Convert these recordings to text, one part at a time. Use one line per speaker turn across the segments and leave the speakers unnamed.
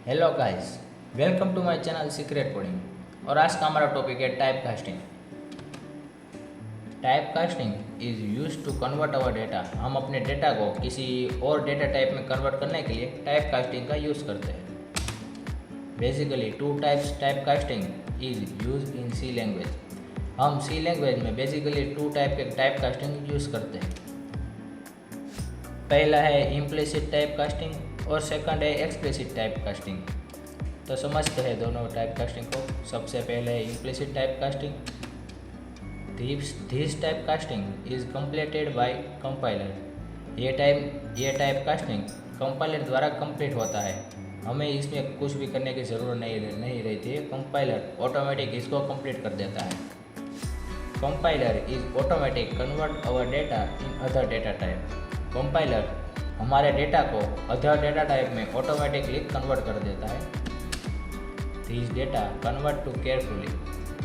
Hello guys, welcome to my channel secret coding. और आज का हमारा टॉपिक है type casting. Type casting is use to convert our data. हम अपने डेटा को किसी और डेटा टाइप में कन्वर्ट करने के लिए टाइप कास्टिंग का यूज़ करते हैं। Basically two types type casting is use in C language. हम सी लैंग्वेज में बेसिकली टू टाइप के टाइप कास्टिंग यूज़ करते हैं। पहला है इम्प्लिसिट टाइप कास्टिंग और सेकंड है एक्सप्लिसिट टाइप कास्टिंग। तो समझते हैं दोनों टाइप कास्टिंग को। सबसे पहले है implicit type casting. This type casting is completed by compiler. ये टाइप कास्टिंग कंपाइलर द्वारा कंप्लीट होता है। हमें इसमें कुछ भी करने की ज़रूरत नहीं रहती है। कंपाइलर ऑटोमेटिक इसको कंप्लीट कर देता है। Compiler is automatic convert our data in other data type. Compiler हमारे डेटा को अदर डेटा टाइप में ऑटोमेटिकली कन्वर्ट कर देता है। This data convert to carefully.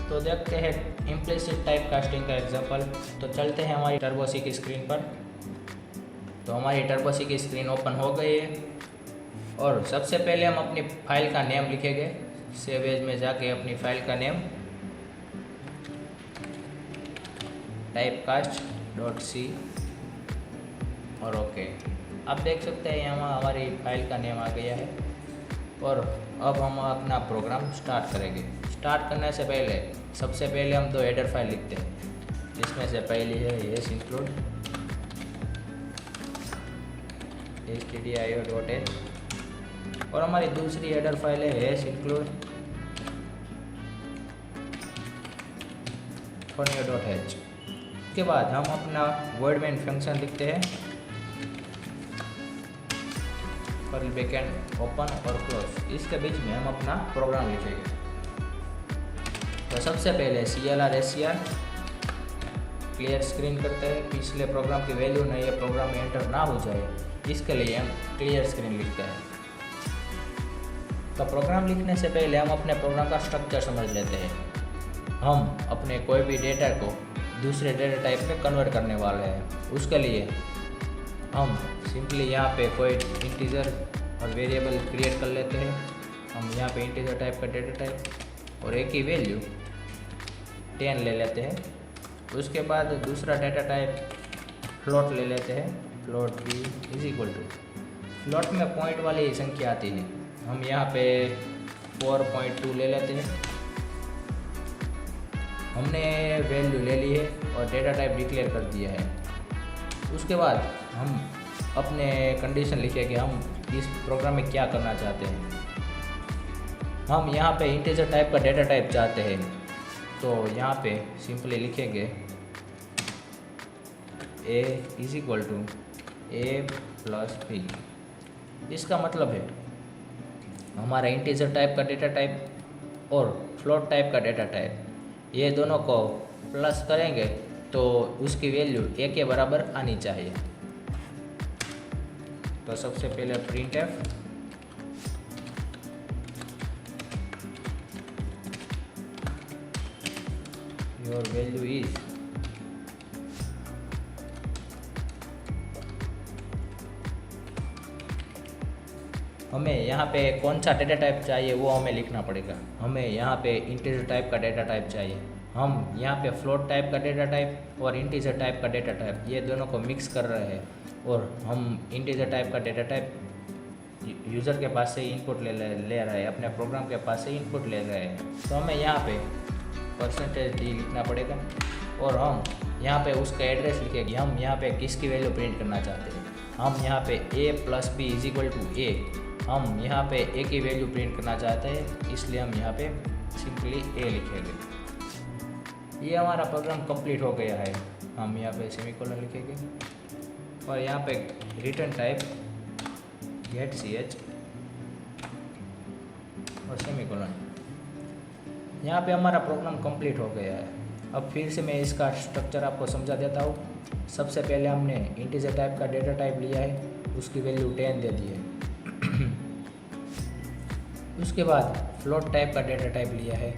तो देखते हैं इम्प्लिसिट टाइप कास्टिंग का एग्जांपल। तो चलते हैं हमारी टर्बोसी की स्क्रीन पर। तो हमारी टर्बोसी की स्क्रीन ओपन हो गई है और सबसे पहले हम अपनी फाइल का नेम लिखेंगे। सेव एज में जाके अपनी फाइल का नेम typecast.c और ओके। आप देख सकते हैं यहाँ हमारी फाइल का नेम आ गया है। और अब हम अपना प्रोग्राम स्टार्ट करेंगे। स्टार्ट करने से पहले सबसे पहले हम दो हेडर फाइल लिखते हैं, जिसमें से पहली है येस इंक्लूड stdio.h और हमारी दूसरी हेडर फाइल है येस इंक्लूड funny.h। के बाद हम अपना वर्ड मेन फंक्शन लिखते हैं, कर्ली ब्रैकेट ओपन और क्लोज। इसके बीच में हम अपना प्रोग्राम लिखेंगे। तो सबसे पहले CLR क्लियर स्क्रीन करते हैं। पिछले प्रोग्राम की वैल्यू नहीं है, प्रोग्राम में एंटर ना हो जाए, इसके लिए हम क्लियर स्क्रीन लिखते हैं। तो प्रोग्राम लिखने से पहले हम अपने प्रोग्राम का स्ट्रक्चर समझ लेते हैं। हम अपने कोई भी डेटा को दूसरे डेटा टाइप में कन्वर्ट करने वाले हैं। उसके लिए हम सिंपली यहाँ पे कोई इंटीजर और वेरिएबल क्रिएट कर लेते हैं। हम यहाँ पे इंटीजर टाइप का डेटा टाइप और एक ही वैल्यू 10 ले लेते हैं। उसके बाद दूसरा डेटा टाइप फ्लोट ले लेते हैं। Float b is equal to, float में पॉइंट वाली संख्या आती है। हम यहाँ पे 4.2 ले लेते हैं। हमने वैल्यू ले ली है और डेटा टाइप डिक्लेयर कर दिया है। उसके बाद हम अपने कंडीशन लिखे कि हम इस प्रोग्राम में क्या करना चाहते हैं। हम यहाँ पे इंटीजर टाइप का डेटा टाइप चाहते हैं, तो यहाँ पे सिंपली लिखेंगे a is equal to a plus b। इसका मतलब है हमारा इंटीजर टाइप का डेटा टाइप और फ्लोट टाइप का डेटा टाइप, ये दोनों को प्लस करेंगे तो उसकी वैल्यू a के बराबर आनी चाहिए। तो सबसे पहले printf योर वैल्यू इज हमें यहाँ पे कौन सा डेटा टाइप चाहिए वो हमें लिखना पड़ेगा। हमें यहाँ पे इंटीजर टाइप का डेटा टाइप चाहिए। हम यहाँ पे फ्लोट टाइप का डेटा टाइप और इंटीजर टाइप का डेटा टाइप ये दोनों को मिक्स कर रहे हैं। और हम इंटीजर टाइप का डेटा टाइप यूज़र के पास से इनपुट ले रहे हैं, अपने प्रोग्राम के पास से इनपुट ले रहे हैं। तो हमें यहाँ पे %d लिखना पड़ेगा और हम यहाँ पे उसका एड्रेस लिखेंगे। हम यहाँ पे किसकी वैल्यू प्रिंट करना चाहते हैं। हम यहाँ पे a plus b is equal to a, हम यहाँ पे a की वैल्यू प्रिंट करना चाहते हैं, इसलिए हम यहाँ पे सिंपली a लिखेंगे। ये हमारा प्रोग्राम कंप्लीट हो गया है। हम यहाँ पे सेमीकोलन लिखेंगे और यहाँ पे रिटर्न टाइप गेट ch और सेमीकोलन। यहाँ पे हमारा प्रोग्राम कंप्लीट हो गया है। अब फिर से मैं इसका स्ट्रक्चर आपको समझा देता हूँ। सबसे पहले हमने इंटीजर टाइप का डेटा टाइप लिया है, उसकी वैल्यू 10 दे दी है। उसके बाद फ्लोट टाइप का डेटा टाइप लिया है।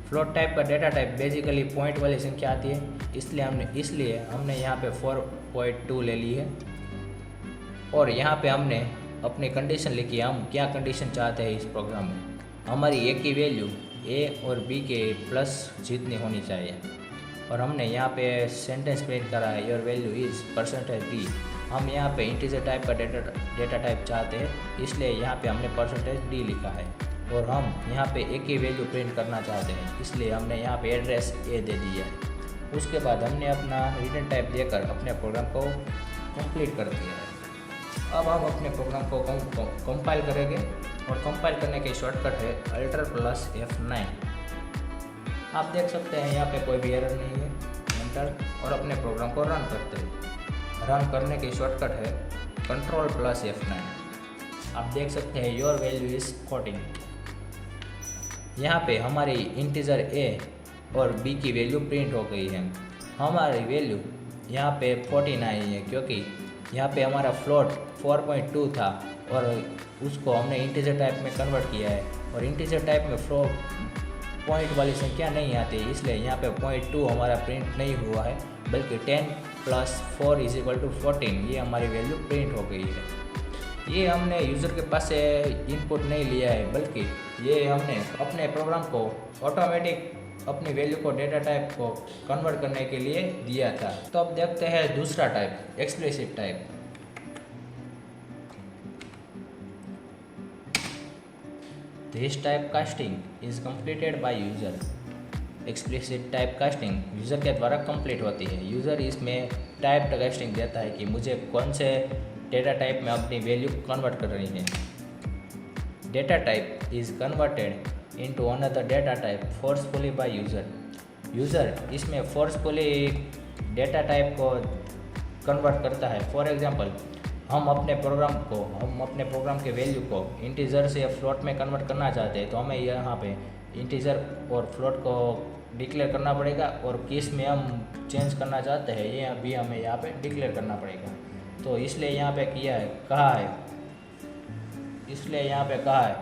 फ्लोट टाइप का डेटा टाइप बेसिकली पॉइंट वाली संख्या आती है, इसलिए हमने यहाँ पे 4.2 ले ली है। और यहाँ पे हमने अपनी कंडीशन लिखी, हम क्या कंडीशन चाहते हैं इस प्रोग्राम में। हमारी ए की वैल्यू ए और बी के प्लस जितनी होनी चाहिए। और हमने यहाँ पे सेंटेंस प्रिंट करा है, योर वैल्यू इज़ %d। हम यहाँ पे इंटीजर टाइप का डेटा टाइप चाहते हैं, इसलिए यहाँ पे हमने %d लिखा है। और हम यहाँ पे ए की वैल्यू प्रिंट करना चाहते हैं, इसलिए हमने यहाँ पे एड्रेस ए दे दिया है। उसके बाद हमने अपना रिटर्न टाइप देकर अपने प्रोग्राम को कंप्लीट कर दिया है। अब हम अपने प्रोग्राम को कंपाइल करेंगे, और कंपाइल करने की शॉर्टकट है Alt+F9। आप देख सकते हैं यहाँ पे कोई भी एरर नहीं है। एंटर, और अपने प्रोग्राम को रन करते हैं। रन करने की शॉर्टकट है Ctrl+F9। आप देख सकते हैं योर वैल्यू इज़ 14। यहाँ पे हमारी इंटीजर ए और बी की वैल्यू प्रिंट हो गई है। हमारी वैल्यू यहाँ पे 14 आई है, क्योंकि यहाँ पे हमारा फ्लोट 4.2 था और उसको हमने इंटीजर टाइप में कन्वर्ट किया है। और इंटीजर टाइप में पॉइंट वाली संख्या नहीं आती, इसलिए यहाँ पे 0.2 हमारा प्रिंट नहीं हुआ है, बल्कि 10 + 4 = 14 ये हमारी वैल्यू प्रिंट हो गई है। ये हमने यूज़र के पास से इनपुट नहीं लिया है, बल्कि ये हमने अपने प्रोग्राम को ऑटोमेटिक अपनी वैल्यू को डेटा टाइप को कन्वर्ट करने के लिए दिया था। तो अब देखते हैं दूसरा type, explicit type. This type casting is completed by user. Explicit type casting user के द्वारा कंप्लीट होती है। यूज़र इसमें टाइप कास्टिंग देता है कि मुझे कौन से डेटा टाइप में अपनी वैल्यू कन्वर्ट कर रही है। Data type is converted into another data type forcefully by user. User इसमें फोर्सफुली डेटा टाइप को कन्वर्ट करता है। फॉर एग्जांपल, हम अपने प्रोग्राम के वैल्यू को इंटीजर से फ्लोट में कन्वर्ट करना चाहते हैं, तो हमें यहाँ पे इंटीजर और फ्लोट को डिक्लेयर करना पड़ेगा, और किस में हम चेंज करना चाहते हैं ये भी हमें यहाँ पे डिक्लेयर करना पड़ेगा। तो इसलिए यहाँ पे कहा है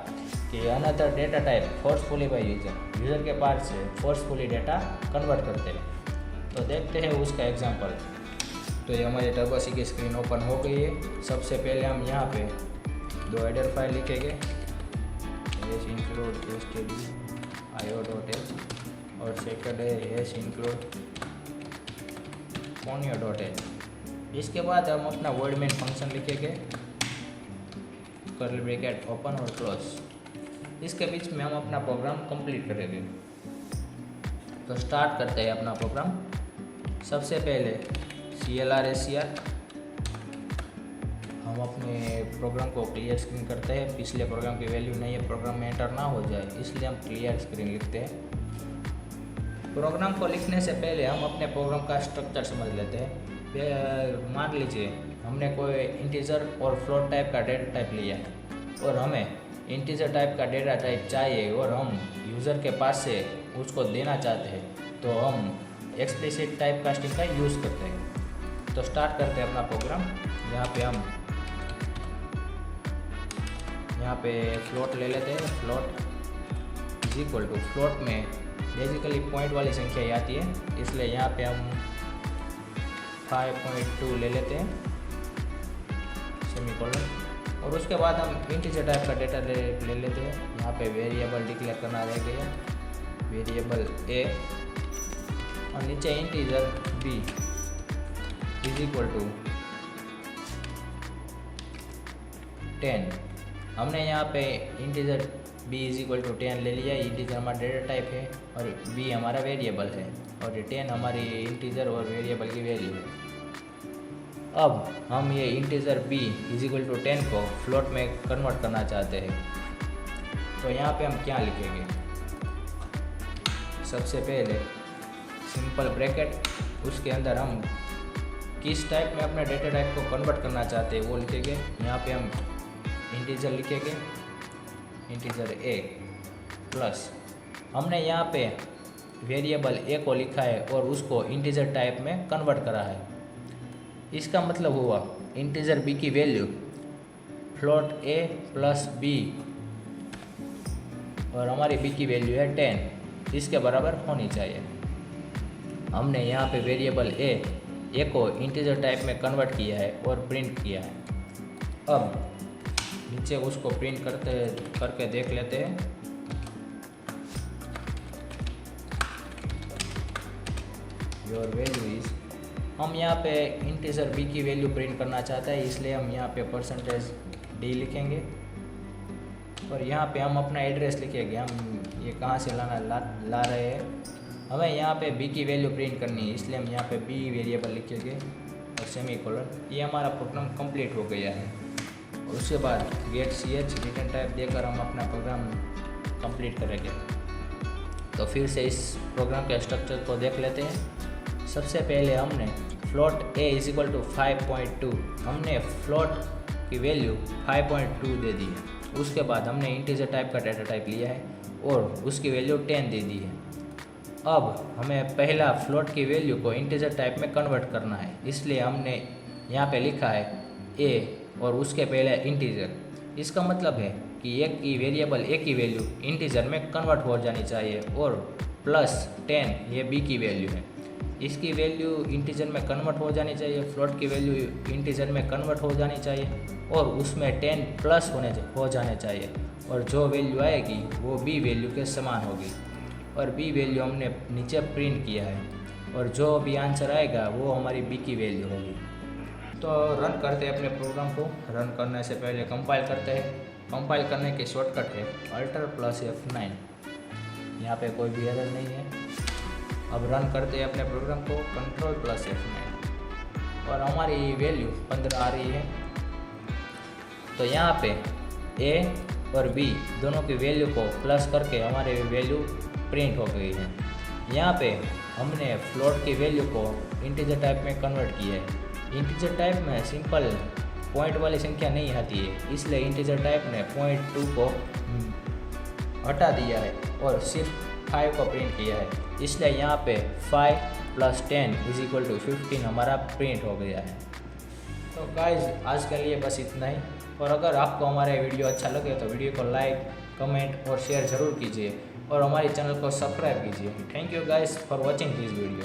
कि another data type forcefully by user के पास से फोर्सफुली डेटा कन्वर्ट करते हैं। तो देखते हैं उसका एग्जांपल। तो ये हमारी टर्बोसी की स्क्रीन ओपन हो गई है। सबसे पहले हम यहाँ पे 2 हेडर फाइल लिखेंगे, include stdio.h, और सेकंड है include ponyo.h। इसके बाद हम अपना वर्ड मेन फंक्शन लिखेंगे, कर्ली ब्रैकेट ओपन और क्लोज। इसके बीच में हम अपना प्रोग्राम कंप्लीट करेंगे। तो स्टार्ट करते हैं अपना प्रोग्राम। सबसे पहले CLR हम अपने प्रोग्राम को क्लियर स्क्रीन करते हैं। पिछले प्रोग्राम की वैल्यू नहीं है, प्रोग्राम में एंटर ना हो जाए, इसलिए हम क्लियर स्क्रीन लिखते हैं। प्रोग्राम को लिखने से पहले हम अपने प्रोग्राम का स्ट्रक्चर समझ लेते हैं। मान लीजिए हमने कोई इंटीजर और फ्लोट टाइप का डेटा टाइप लिया है, और हमें इंटीजर टाइप का डेटा टाइप चाहिए और हम यूज़र के पास से उसको देना चाहते हैं, तो हम एक्सप्लिसिट टाइप कास्टिंग का यूज़ करते हैं। तो स्टार्ट करते हैं अपना प्रोग्राम। यहाँ पे फ्लोट ले लेते हैं। Float is equal to, float में बेसिकली पॉइंट वाली संख्या ही आती है, इसलिए यहाँ पे हम 5.2 ले लेते हैं, सेमीकोलन। और उसके बाद हम इंटीजर टाइप का डेटा ले लेते हैं। यहाँ पे वेरिएबल डिक्लेयर करना रह गया, वेरिएबल ए, और नीचे integer B is equal to 10। हमने यहाँ पे integer b is equal to 10 ले लिया। इंटीजर हमारा डेटा टाइप है और b हमारा वेरिएबल है, और 10 हमारी इंटीजर और वेरिएबल की वैल्यू है। अब हम ये integer b is equal to 10 को फ्लोट में कन्वर्ट करना चाहते हैं। तो यहाँ पे हम क्या लिखेंगे? सबसे पहले सिंपल ब्रैकेट, उसके अंदर हम किस टाइप में अपने डेटा टाइप को कन्वर्ट करना चाहते हैं वो लिखेंगे। यहाँ पे हम इंटीजर लिखेंगे, इंटीजर a प्लस, हमने यहाँ पे वेरिएबल a को लिखा है और उसको इंटीजर टाइप में कन्वर्ट करा है। इसका मतलब हुआ इंटीजर b की value float a plus b, और हमारी b की वैल्यू है 10, इसके बराबर होनी चाहिए। हमने यहाँ पे वेरिएबल a को इंटीजर टाइप में कन्वर्ट किया है और प्रिंट किया है। अब नीचे उसको प्रिंट करके देख लेते हैं। योर वैल्यू इज, हम यहाँ पे इंटीजर b की वैल्यू प्रिंट करना चाहते हैं, इसलिए हम यहाँ पे %d लिखेंगे और यहाँ पे हम अपना एड्रेस लिखेंगे, हम ये कहाँ से ला रहे हैं। हमें यहाँ पे b की वैल्यू प्रिंट करनी है, इसलिए हम यहाँ पे b वेरिएबल लिखेंगे और सेमीकोलन। ये हमारा प्रोग्राम कंप्लीट हो गया है। और उसके बाद गेट ch रिटर्न टाइप देकर हम अपना प्रोग्राम कंप्लीट करेंगे। तो फिर से इस प्रोग्राम के स्ट्रक्चर को देख लेते हैं। सबसे पहले हमने फ्लोट a = 5.2, हमने फ्लोट की वैल्यू 5.2 दे दी है। उसके बाद हमने इंटीजर टाइप का डाटा टाइप लिया है और उसकी वैल्यू 10 दे दी है। अब हमें पहला फ्लोट की वैल्यू को इंटीजर टाइप में कन्वर्ट करना है, इसलिए हमने यहाँ पे लिखा है a और उसके पहले इंटीजर। इसका मतलब है कि एक की वेरिएबल a की वैल्यू इंटीजर में कन्वर्ट हो जानी चाहिए और +10 ये b की वैल्यू है, इसकी वैल्यू इंटीजर में कन्वर्ट हो जानी चाहिए। फ्लोट की वैल्यू इंटीजर में कन्वर्ट हो जानी चाहिए और उसमें 10 प्लस हो जाने चाहिए और जो वैल्यू आएगी वो b वैल्यू के समान होगी। और b वैल्यू हमने नीचे प्रिंट किया है और जो भी आंसर आएगा वो हमारी b की वैल्यू होगी। तो रन करते हैं अपने प्रोग्राम को। रन करने से पहले कंपाइल करते हैं। कंपाइल करने की शॉर्टकट है Alt+F9। यहाँ पे कोई भी एरर नहीं है। अब रन करते हैं अपने प्रोग्राम को Ctrl+F9 और हमारी वैल्यू 15 आ रही है। तो यहाँ पे a और b दोनों की वैल्यू को प्लस करके हमारी वैल्यू प्रिंट हो गई है। यहाँ पे हमने फ्लोट की वैल्यू को इंटीजर टाइप में कन्वर्ट किया है। इंटीजर टाइप में सिंपल पॉइंट वाली संख्या नहीं आती है, इसलिए इंटीजर टाइप ने 0.2 को हटा दिया है और सिर्फ 5 को प्रिंट किया है। इसलिए यहाँ पे 5 + 10 = 15 हमारा प्रिंट हो गया है। तो गाइज आज के लिए बस इतना ही। और अगर आपको हमारा वीडियो अच्छा लगे तो वीडियो को लाइक, कमेंट और शेयर ज़रूर कीजिए और हमारे चैनल को सब्सक्राइब कीजिए। Thank you guys for watching this video.